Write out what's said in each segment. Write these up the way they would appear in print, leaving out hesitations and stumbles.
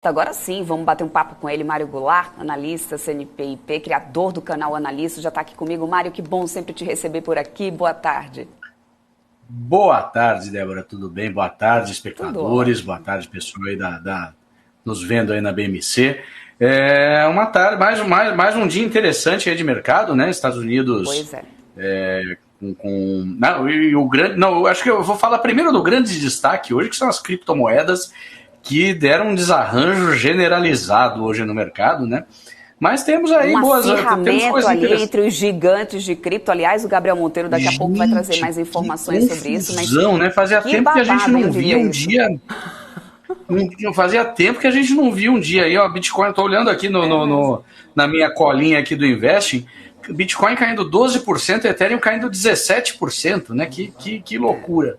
Agora sim, vamos bater um papo com ele, Mário Goulart, analista, CNPIP, criador do canal Analista, já está aqui comigo. Mário, que bom sempre te receber por aqui. Boa tarde. Boa tarde, Débora, tudo bem? Boa tarde, Tudo espectadores, boa ótimo. tarde, pessoal aí nos vendo aí na BMC. É uma tarde, mais um dia interessante aí de mercado, né? Estados Unidos Pois é. não, e o grande. Não, eu acho que eu vou falar primeiro do grande destaque hoje, que são as criptomoedas que deram um desarranjo generalizado hoje no mercado, né? Mas temos aí Um temos acirramento coisas ali interessantes. entre os gigantes de cripto. Aliás, o Gabriel Monteiro daqui a pouco vai trazer Gente, mais que informações sobre isso, mas confusão, né? Fazia que tempo que a gente babado, hein, eu não diria via um isso. dia. Fazia tempo que a gente não via um dia aí, ó, Bitcoin, eu tô olhando aqui É mesmo. na minha colinha aqui do Investing, Bitcoin caindo 12%, Ethereum caindo 17%, né? Que loucura.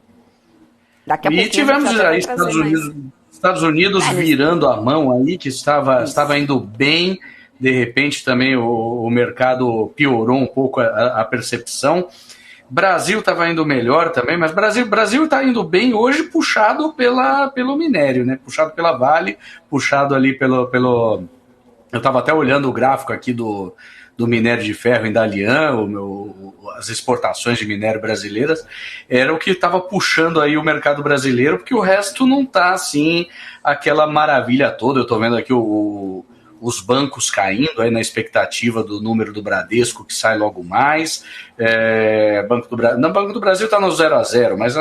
Daqui a E pouquinho a gente tivemos até aí vai trazer mais. Estados Unidos É, nesse... virando a mão aí, que estava Isso. indo bem, de repente também o mercado piorou um pouco a percepção. Brasil estava indo melhor também, mas Brasil está indo bem hoje, puxado pelo minério, né? Puxado pela Vale, puxado ali pelo. Eu estava até olhando o gráfico aqui do minério de ferro em Dalian, as exportações de minério brasileiras, era o que estava puxando aí o mercado brasileiro, porque o resto não está assim, aquela maravilha toda. Eu estou vendo aqui os bancos caindo aí na expectativa do número do Bradesco, que sai logo mais. Banco do Brasil está no 0 a 0, mas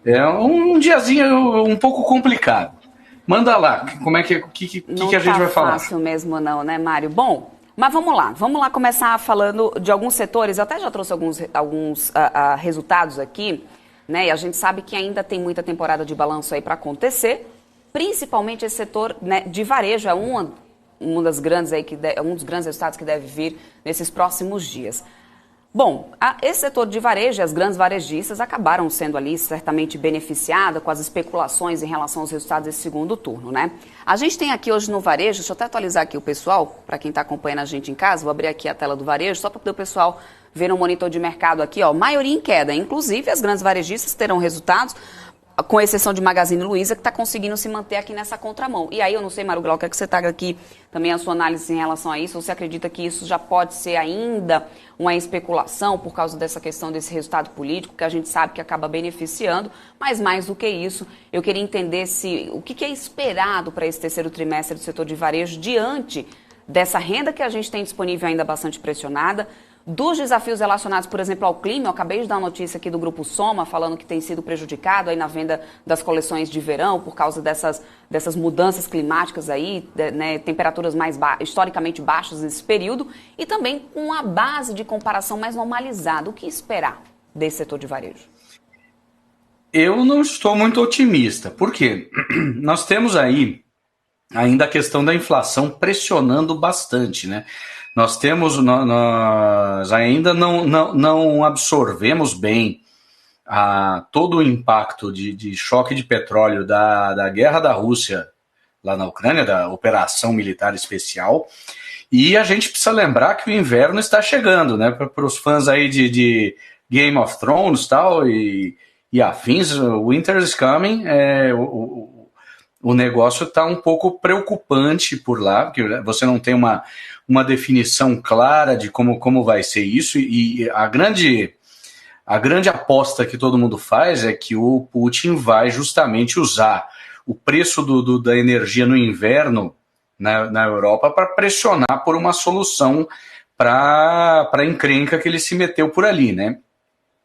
é um diazinho um pouco complicado. Manda lá, como é que Não a gente tá vai falar? fácil mesmo não, né, Mário? Bom, mas vamos lá começar falando de alguns setores. Eu até já trouxe alguns resultados aqui, né? E a gente sabe que ainda tem muita temporada de balanço aí para acontecer. Principalmente esse setor, né, de varejo é uma das grandes aí um dos grandes resultados que deve vir nesses próximos dias. Bom, esse setor de varejo, as grandes varejistas acabaram sendo ali certamente beneficiadas com as especulações em relação aos resultados desse segundo turno, né? A gente tem aqui hoje no varejo, deixa eu até atualizar aqui o pessoal, para quem está acompanhando a gente em casa, vou abrir aqui a tela do varejo, só para poder o pessoal ver no monitor de mercado aqui, ó, maioria em queda, inclusive as grandes varejistas terão resultados, com exceção de Magazine Luiza, que está conseguindo se manter aqui nessa contramão. E aí, eu não sei, Mário Glau, quer que você traga aqui também a sua análise em relação a isso? Você acredita que isso já pode ser ainda uma especulação por causa dessa questão desse resultado político, que a gente sabe que acaba beneficiando, mas mais do que isso, eu queria entender o que é esperado para esse terceiro trimestre do setor de varejo diante dessa renda que a gente tem disponível ainda bastante pressionada, dos desafios relacionados, por exemplo, ao clima. Eu acabei de dar uma notícia aqui do Grupo Soma, falando que tem sido prejudicado aí na venda das coleções de verão por causa dessas mudanças climáticas aí, né, temperaturas historicamente baixas nesse período, e também com uma base de comparação mais normalizada. O que esperar desse setor de varejo? Eu não estou muito otimista, porque nós temos aí ainda a questão da inflação pressionando bastante, né? Nós ainda não absorvemos bem todo o impacto de choque de petróleo da guerra da Rússia lá na Ucrânia, da operação militar especial, e a gente precisa lembrar que o inverno está chegando, né? Para os fãs aí de Game of Thrones tal, e afins, Winter is coming, o negócio está um pouco preocupante por lá, porque você não tem uma definição clara de como vai ser isso, e a grande aposta que todo mundo faz é que o Putin vai justamente usar o preço da energia no inverno na Europa para pressionar por uma solução para a encrenca que ele se meteu por ali, né?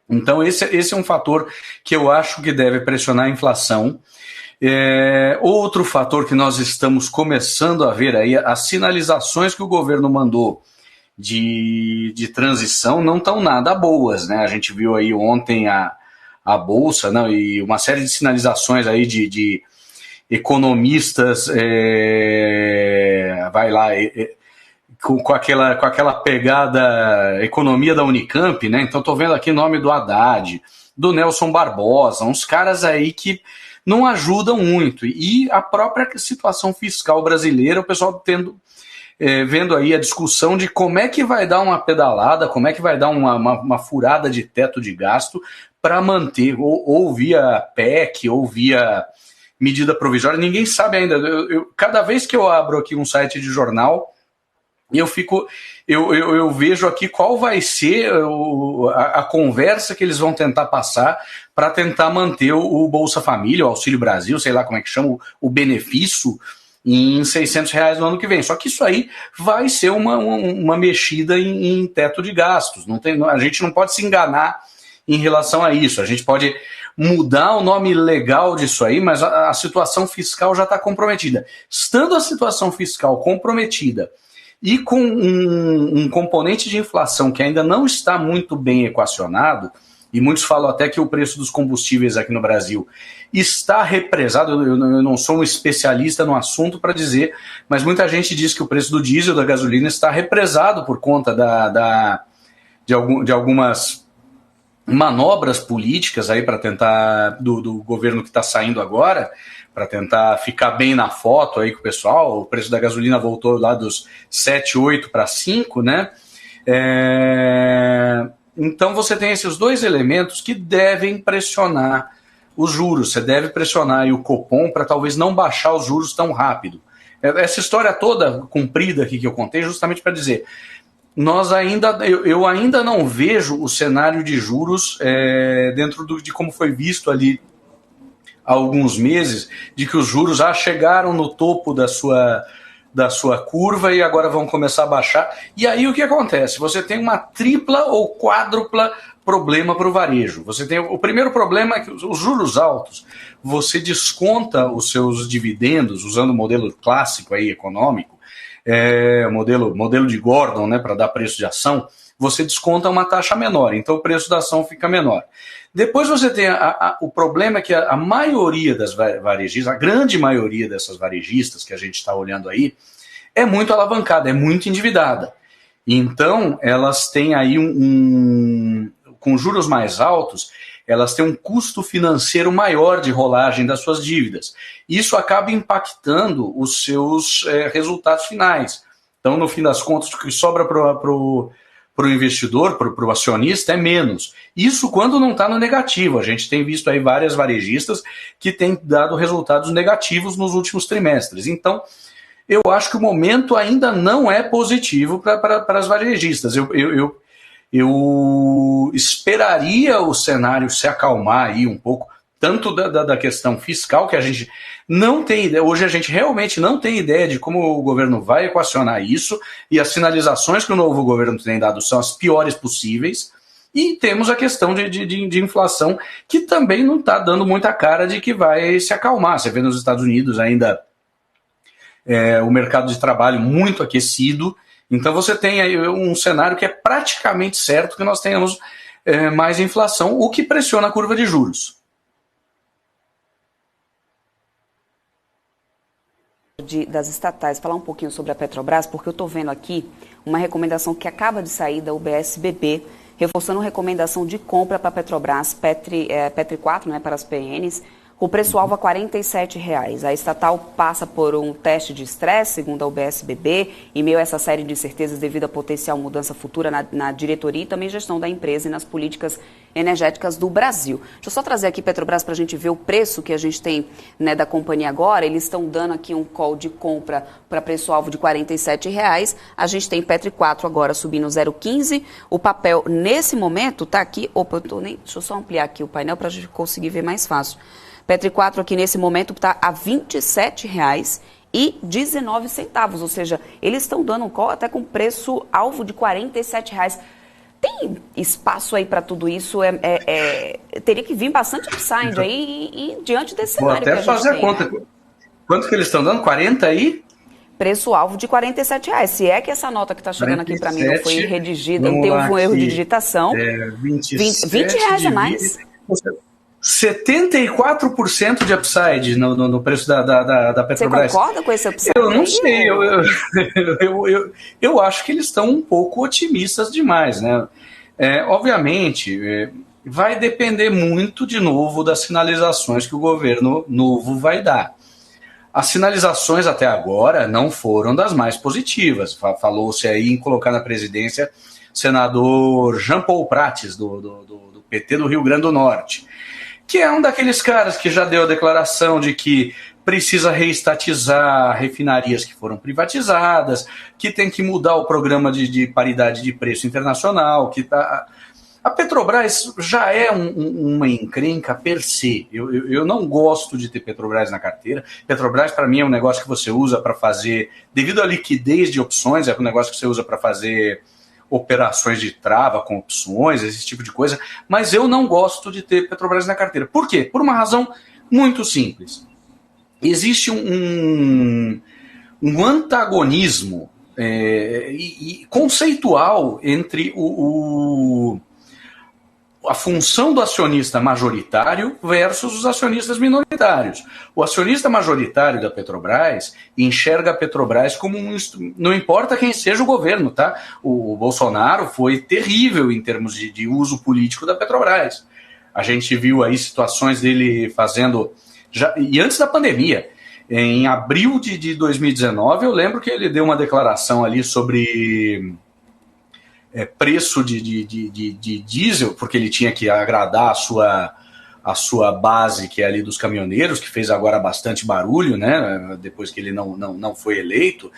Então esse é um fator que eu acho que deve pressionar a inflação. Outro fator que nós estamos começando a ver aí, as sinalizações que o governo mandou de transição não estão nada boas, né? A gente viu aí ontem a Bolsa, não, e uma série de sinalizações aí de economistas, vai lá, com aquela pegada economia da Unicamp, né? Então estou vendo aqui o nome do Haddad, do Nelson Barbosa, uns caras aí que não ajudam muito. E a própria situação fiscal brasileira, o pessoal vendo aí a discussão de como é que vai dar uma pedalada, como é que vai dar uma furada de teto de gasto para manter, ou via PEC, ou via medida provisória, ninguém sabe ainda. Cada vez que eu abro aqui um site de jornal, eu vejo aqui qual vai ser a conversa que eles vão tentar passar para tentar manter o Bolsa Família, o Auxílio Brasil, sei lá como é que chama, o benefício, em R$600 no ano que vem. Só que isso aí vai ser uma mexida em teto de gastos. A gente não pode se enganar em relação a isso. A gente pode mudar o nome legal disso aí, mas a situação fiscal já está comprometida. Estando a situação fiscal comprometida e com um componente de inflação que ainda não está muito bem equacionado, e muitos falam até que o preço dos combustíveis aqui no Brasil está represado. Eu não sou um especialista no assunto para dizer, mas muita gente diz que o preço do diesel, da gasolina, está represado por conta de algumas manobras políticas aí para tentar, do governo que está saindo agora, para tentar ficar bem na foto aí com o pessoal. O preço da gasolina voltou lá dos 7, 8 para 5, né? Então você tem esses dois elementos que devem pressionar os juros. Você deve pressionar aí o Copom para talvez não baixar os juros tão rápido. Essa história toda comprida aqui que eu contei justamente para dizer, eu ainda não vejo o cenário de juros dentro de como foi visto ali há alguns meses, de que os juros chegaram no topo da sua curva e agora vão começar a baixar. E aí o que acontece? Você tem uma tripla ou quádrupla problema para o varejo. Você tem o primeiro problema é que os juros altos, você desconta os seus dividendos usando o modelo clássico aí, econômico, modelo de Gordon, né, para dar preço de ação, você desconta uma taxa menor, então o preço da ação fica menor. Depois você tem o problema que a maioria das varejistas, a grande maioria dessas varejistas que a gente está olhando aí, é muito alavancada, é muito endividada. Então, elas têm aí com juros mais altos, elas têm um custo financeiro maior de rolagem das suas dívidas. Isso acaba impactando os seus resultados finais. Então, no fim das contas, o que sobra para o investidor, para o acionista, é menos. Isso quando não está no negativo. A gente tem visto aí várias varejistas que têm dado resultados negativos nos últimos trimestres. Então, eu acho que o momento ainda não é positivo para as varejistas. Eu esperaria o cenário se acalmar aí um pouco, tanto da questão fiscal, que a gente não tem ideia, hoje a gente realmente não tem ideia de como o governo vai equacionar isso, e as sinalizações que o novo governo tem dado são as piores possíveis, e temos a questão de inflação, que também não está dando muita cara de que vai se acalmar. Você vê nos Estados Unidos ainda o mercado de trabalho muito aquecido, então você tem aí um cenário que é praticamente certo que nós tenhamos mais inflação, o que pressiona a curva de juros. Das estatais, falar um pouquinho sobre a Petrobras, porque eu estou vendo aqui uma recomendação que acaba de sair da UBS-BB, reforçando recomendação de compra para a Petrobras, Petri 4, né, para as PNs, com preço-alvo a R$ 47,00. A estatal passa por um teste de estresse, segundo a UBS-BB, em meio a essa série de incertezas devido à potencial mudança futura na diretoria e também gestão da empresa e nas políticas energéticas do Brasil. Deixa eu só trazer aqui Petrobras para a gente ver o preço que a gente tem, né, da companhia agora. Eles estão dando aqui um call de compra para preço-alvo de R$ 47,00. A gente tem Petri 4 agora subindo 0,15. O papel, nesse momento, está aqui... Deixa eu só ampliar aqui o painel para a gente conseguir ver mais fácil. Petri 4 aqui nesse momento está a R$ 27,19, ou seja, eles estão dando um call até com preço-alvo de R$ 47,00. Tem espaço aí para tudo isso? Teria que vir bastante upside aí e diante desse cenário que a gente tem. Vou até fazer a conta. Né? Quanto que eles estão dando? 40 aí? Preço-alvo de R$ 47,00. Se é que essa nota que está chegando aqui para mim não foi redigida, não teve um erro de digitação. R$20 a mais. 74% de upside no preço da Petrobras. Você concorda com esse upside? Eu não sei, eu acho que eles estão um pouco otimistas demais, né? Obviamente, vai depender muito, de novo, das sinalizações que o governo novo vai dar. As sinalizações até agora não foram das mais positivas. Falou-se aí em colocar na presidência o senador Jean Paul Prates, do PT do Rio Grande do Norte. que é um daqueles caras que já deu a declaração de que precisa reestatizar refinarias que foram privatizadas, que tem que mudar o programa de paridade de preço internacional, que tá... A Petrobras já é uma encrenca per se. Eu não gosto de ter Petrobras na carteira. Petrobras, para mim, é um negócio que você usa para fazer, devido à liquidez de opções, é um negócio que você usa para fazer operações de trava com opções, esse tipo de coisa. Mas eu não gosto de ter Petrobras na carteira. Por quê? Por uma razão muito simples. Existe um antagonismo conceitual entre a função do acionista majoritário versus os acionistas minoritários. O acionista majoritário da Petrobras enxerga a Petrobras como não importa quem seja o governo, tá? O Bolsonaro foi terrível em termos de uso político da Petrobras. A gente viu aí situações dele fazendo... e antes da pandemia, em abril de 2019, eu lembro que ele deu uma declaração ali sobre... preço de diesel, porque ele tinha que agradar a sua base, que é ali dos caminhoneiros, que fez agora bastante barulho, né, depois que ele não foi eleito,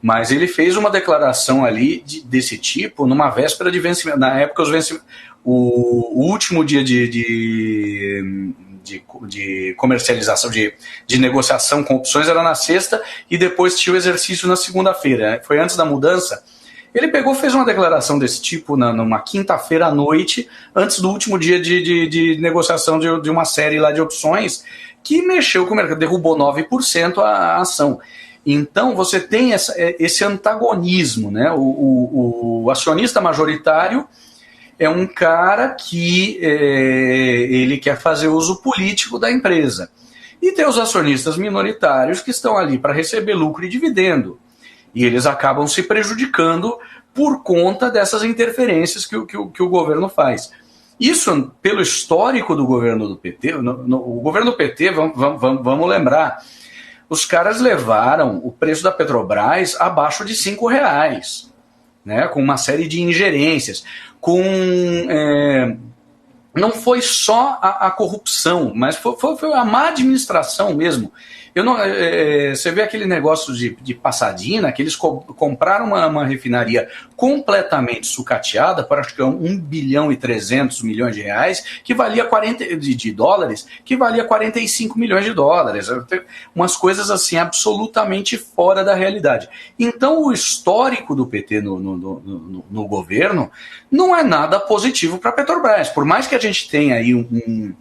mas ele fez uma declaração ali desse tipo numa véspera de vencimento. Na época, o último dia de comercialização, de negociação com opções era na sexta, e depois tinha o exercício na segunda-feira, né? Foi antes da mudança. Ele fez uma declaração desse tipo numa quinta-feira à noite, antes do último dia de negociação de uma série lá de opções, que mexeu com o mercado, derrubou 9% a ação. Então você tem esse antagonismo, né? O acionista majoritário é um cara que ele quer fazer uso político da empresa. E tem os acionistas minoritários que estão ali para receber lucro e dividendo. E eles acabam se prejudicando por conta dessas interferências que o governo faz. Isso, pelo histórico do governo do PT, o governo do PT, vamos lembrar, os caras levaram o preço da Petrobras abaixo de R$5, né, com uma série de ingerências, não foi só a corrupção, mas foi a má administração mesmo. Você vê aquele negócio de Pasadena, que eles compraram uma refinaria completamente sucateada, por acho que R$1,3 bilhão, que valia $40, que valia $45 milhões. Umas coisas assim absolutamente fora da realidade. Então o histórico do PT no governo não é nada positivo para a Petrobras. Por mais que a gente tenha aí um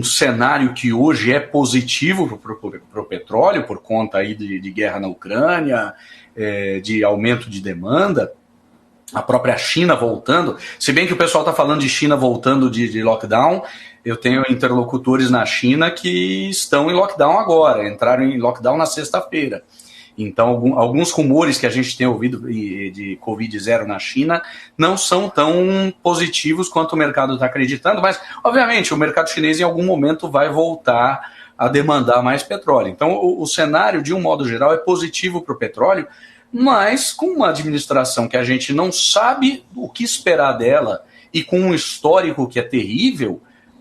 cenário que hoje é positivo para o petróleo, por conta aí de guerra na Ucrânia, de aumento de demanda, a própria China voltando, se bem que o pessoal está falando de China voltando de lockdown, eu tenho interlocutores na China que estão em lockdown agora, entraram em lockdown na sexta-feira. Então, alguns rumores que a gente tem ouvido de Covid-0 na China não são tão positivos quanto o mercado está acreditando, mas, obviamente, o mercado chinês em algum momento vai voltar a demandar mais petróleo. Então, o cenário, de um modo geral, é positivo para o petróleo, mas com uma administração que a gente não sabe o que esperar dela e com um histórico que é terrível,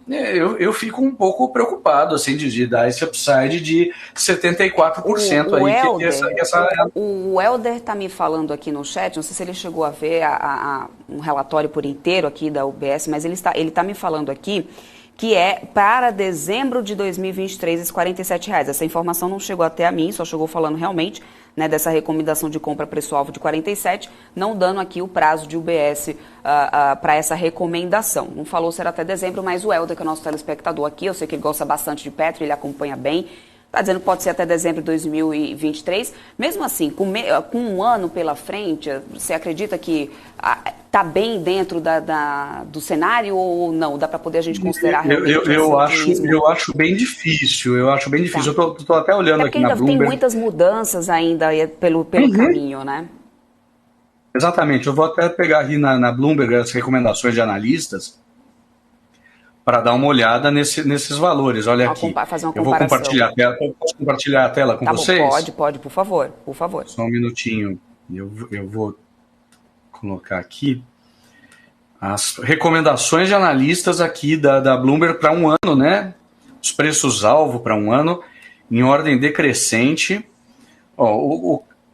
eu fico um pouco preocupado assim, de dar esse upside de 74% aí. O Helder está me falando aqui no chat, não sei se ele chegou a ver um relatório por inteiro aqui da UBS, mas ele está me falando aqui que é para dezembro de 2023 esses R$47. Essa informação não chegou até a mim, só chegou falando realmente, né, dessa recomendação de compra preço-alvo de 47, não dando aqui o prazo de UBS para essa recomendação. Não falou se era até dezembro, mas o Helder, que é o nosso telespectador aqui, eu sei que ele gosta bastante de Petro, ele acompanha bem, está dizendo que pode ser até dezembro de 2023. Mesmo assim, com um ano pela frente, você acredita que está bem dentro do cenário ou não? Dá para poder a gente considerar realmente eu acho bem difícil. Tá. Eu estou até olhando aqui na Bloomberg. Tem muitas mudanças ainda pelo caminho, né? Exatamente. Eu vou até pegar aqui na Bloomberg as recomendações de analistas para dar uma olhada nesses valores. Olha aqui. Eu vou compartilhar a tela. Posso compartilhar a tela com vocês? Pode, por favor. Só um minutinho. Eu vou colocar aqui. as recomendações de analistas aqui da Bloomberg para um ano, né? Os preços-alvo para um ano em ordem decrescente.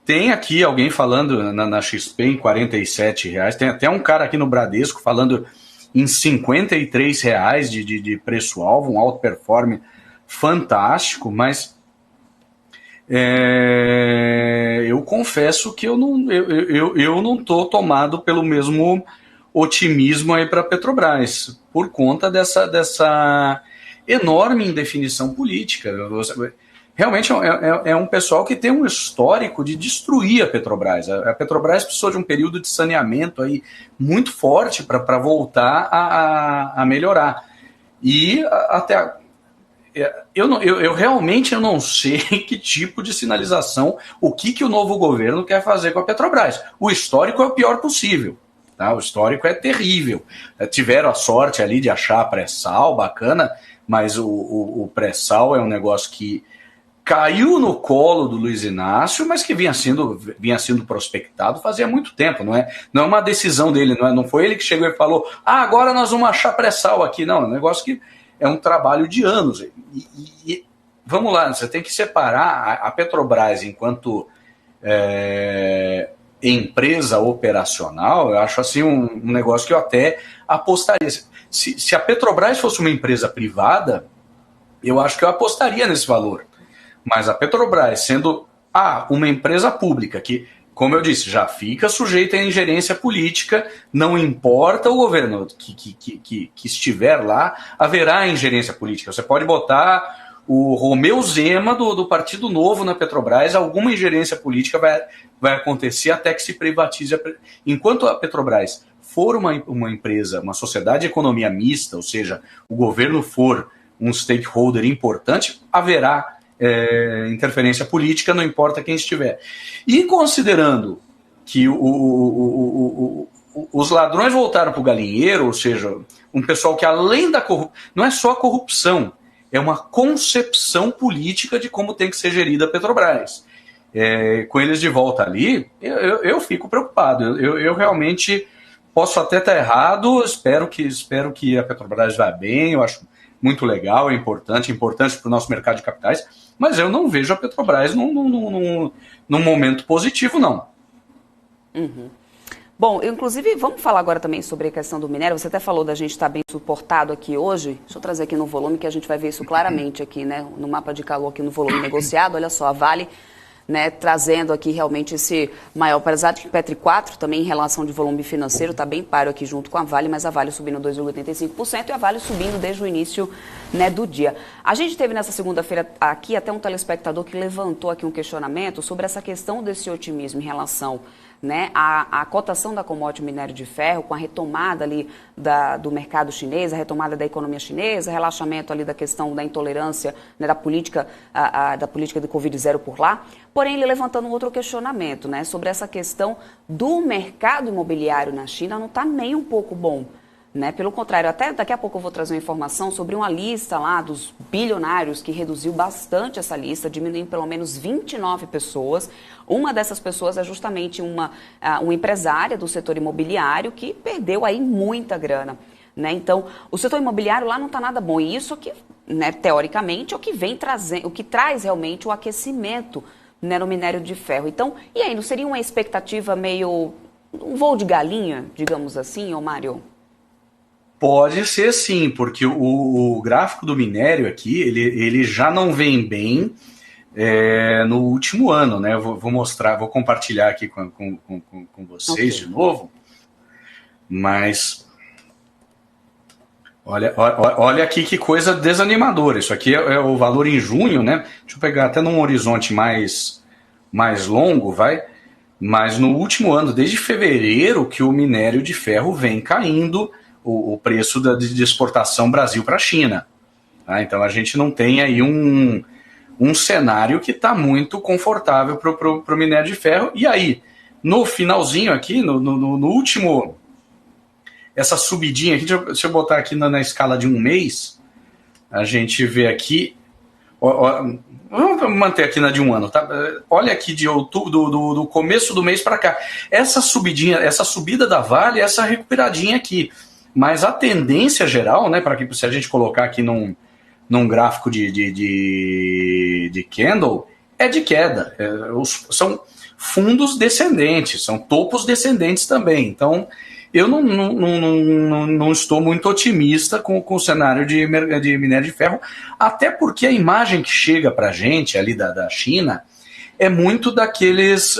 Tem aqui alguém falando na XP em R$47. Tem até um cara aqui no Bradesco falando em R$53 de preço-alvo, um outperform fantástico, mas eu confesso que eu não estou tomado pelo mesmo otimismo aí para a Petrobras, por conta dessa enorme indefinição política. Realmente é um pessoal que tem um histórico de destruir a Petrobras. A Petrobras precisou de um período de saneamento aí muito forte para voltar a melhorar. E até eu realmente não sei que tipo de sinalização, o que o novo governo quer fazer com a Petrobras. O histórico é o pior possível. Tá? O histórico é terrível. Tiveram a sorte ali de achar pré-sal, bacana, mas o pré-sal é um negócio que caiu no colo do Luiz Inácio, mas que vinha sendo prospectado fazia muito tempo, não é uma decisão dele, não foi ele que chegou e falou, agora nós vamos achar pré-sal aqui, não, é um negócio que é um trabalho de anos, e vamos lá, você tem que separar a Petrobras enquanto empresa operacional. Eu acho assim um negócio que eu até apostaria, se a Petrobras fosse uma empresa privada, eu acho que eu apostaria nesse valor. Mas a Petrobras, sendo uma empresa pública, que, como eu disse, já fica sujeita à ingerência política, não importa o governo que estiver lá, haverá ingerência política. Você pode botar o Romeu Zema do Partido Novo na Petrobras, alguma ingerência política vai acontecer até que se privatize. Enquanto a Petrobras for uma empresa, uma sociedade de economia mista, ou seja, o governo for um stakeholder importante, haverá interferência política, não importa quem estiver. E considerando que os ladrões voltaram para o galinheiro, ou seja, um pessoal que além da corrupção, não é só a corrupção, é uma concepção política de como tem que ser gerida a Petrobras. Com eles de volta ali, eu fico preocupado. Eu realmente posso até estar errado, espero que a Petrobras vá bem, eu acho muito legal, é importante para o nosso mercado de capitais, mas eu não vejo a Petrobras num momento positivo, não. Uhum. Bom, inclusive, vamos falar agora também sobre a questão do minério. Você até falou da gente estar bem suportado aqui hoje. Deixa eu trazer aqui no volume, que a gente vai ver isso claramente aqui, né? No mapa de calor aqui no volume negociado. Olha só, a Vale, né, trazendo aqui realmente esse maior, apesar de que Petri 4 também em relação de volume financeiro está bem páreo aqui junto com a Vale, mas a Vale subindo 2,85% e a Vale subindo desde o início, né, do dia. A gente teve nessa segunda-feira aqui até um telespectador que levantou aqui um questionamento sobre essa questão desse otimismo em relação, né, a cotação da commodity minério de ferro, com a retomada ali do mercado chinês, a retomada da economia chinesa, relaxamento ali da questão da intolerância, né, da política de Covid-0 por lá. Porém, ele levantando um outro questionamento, né, sobre essa questão do mercado imobiliário na China não está nem um pouco bom. Né? Pelo contrário, até daqui a pouco eu vou trazer uma informação sobre uma lista lá dos bilionários que reduziu bastante essa lista, diminuindo pelo menos 29 pessoas. Uma dessas pessoas é justamente uma empresária do setor imobiliário que perdeu aí muita grana. Né? Então, o setor imobiliário lá não está nada bom. E isso que, né, teoricamente, é o que vem trazendo, o que traz realmente o aquecimento, né, no minério de ferro. Então, e aí, não seria uma expectativa meio um voo de galinha, digamos assim, ô Mário? Pode ser sim, porque o gráfico do minério aqui, ele já não vem bem no último ano, né? Vou mostrar, vou compartilhar aqui com vocês de novo, mas olha aqui que coisa desanimadora. Isso aqui é o valor em junho, né? Deixa eu pegar até num horizonte mais longo, vai. Mas no último ano, desde fevereiro, que o minério de ferro vem caindo, o preço de exportação Brasil para a China. Tá? Então a gente não tem aí um cenário que está muito confortável para o minério de ferro. E aí, no finalzinho aqui, no último, essa subidinha aqui, deixa eu botar aqui na escala de um mês, a gente vê aqui Vamos manter aqui na de um ano, tá? Olha aqui de outubro, do começo do mês para cá. Essa subidinha, essa subida da Vale, essa recuperadinha aqui. Mas a tendência geral, né, para que se a gente colocar aqui num gráfico de candle, é de queda. São fundos descendentes, são topos descendentes também. Então, eu não estou muito otimista com o cenário de minério de ferro, até porque a imagem que chega para a gente ali da China é muito daqueles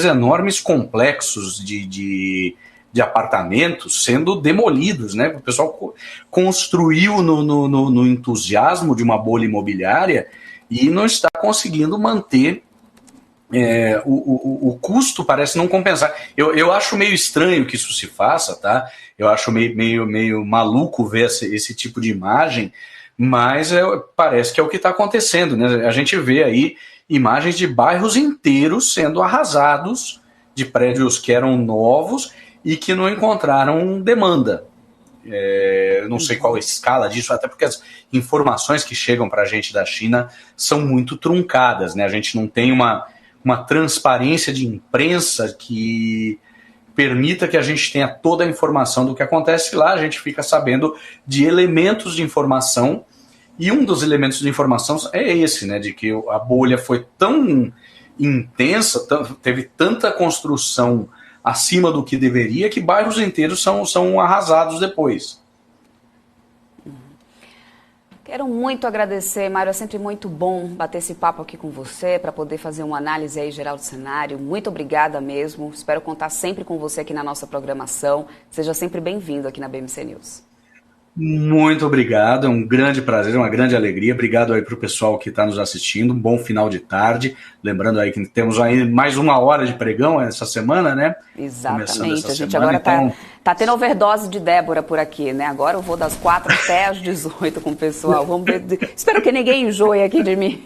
enormes complexos de apartamentos sendo demolidos, né? O pessoal construiu no entusiasmo de uma bolha imobiliária e não está conseguindo manter. O custo parece não compensar. Eu acho meio estranho que isso se faça, tá? Eu acho meio maluco ver esse tipo de imagem, mas parece que é o que está acontecendo, né? A gente vê aí imagens de bairros inteiros sendo arrasados, de prédios que eram novos e que não encontraram demanda. Eu não sei qual a escala disso, até porque as informações que chegam para a gente da China são muito truncadas, né? A gente não tem uma transparência de imprensa que permita que a gente tenha toda a informação do que acontece lá. A gente fica sabendo de elementos de informação, e um dos elementos de informação é esse, né, de que a bolha foi tão intensa, teve tanta construção acima do que deveria, que bairros inteiros são arrasados depois. Quero muito agradecer, Mário, é sempre muito bom bater esse papo aqui com você, para poder fazer uma análise aí geral do cenário. Muito obrigada mesmo, espero contar sempre com você aqui na nossa programação. Seja sempre bem-vindo aqui na BMC News. Muito obrigado, é um grande prazer, uma grande alegria. Obrigado aí para o pessoal que está nos assistindo, um bom final de tarde. Lembrando aí que temos aí mais uma hora de pregão essa semana, né? Exatamente, a gente agora tá tendo overdose de Débora por aqui, né? Agora eu vou das 4 até às 18 com o pessoal. Vamos ver. Espero que ninguém enjoe aqui de mim.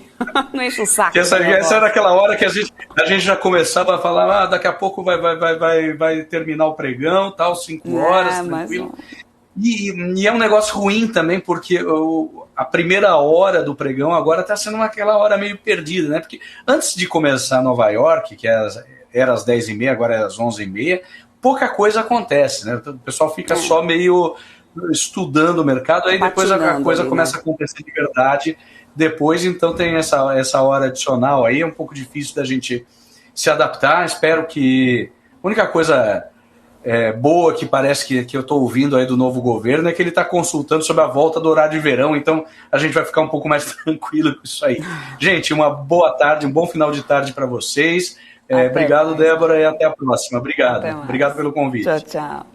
Não enche o saco. Essa era aquela hora que a gente já começava a falar, daqui a pouco vai terminar o pregão, tal, 5 horas, tranquilo. E é um negócio ruim também, porque a primeira hora do pregão agora está sendo aquela hora meio perdida, né? Porque antes de começar Nova York, que era às 10h30, agora é às 11h30, pouca coisa acontece, né? O pessoal fica só meio estudando o mercado, aí depois a coisa começa a acontecer de verdade depois, então tem essa hora adicional aí, é um pouco difícil da gente se adaptar. Espero que a única coisa boa que parece que eu estou ouvindo aí do novo governo é que ele está consultando sobre a volta do horário de verão, então a gente vai ficar um pouco mais tranquilo com isso aí. Gente, uma boa tarde, um bom final de tarde para vocês. Obrigado, Débora, e até a próxima. Obrigado pelo convite. Tchau, tchau.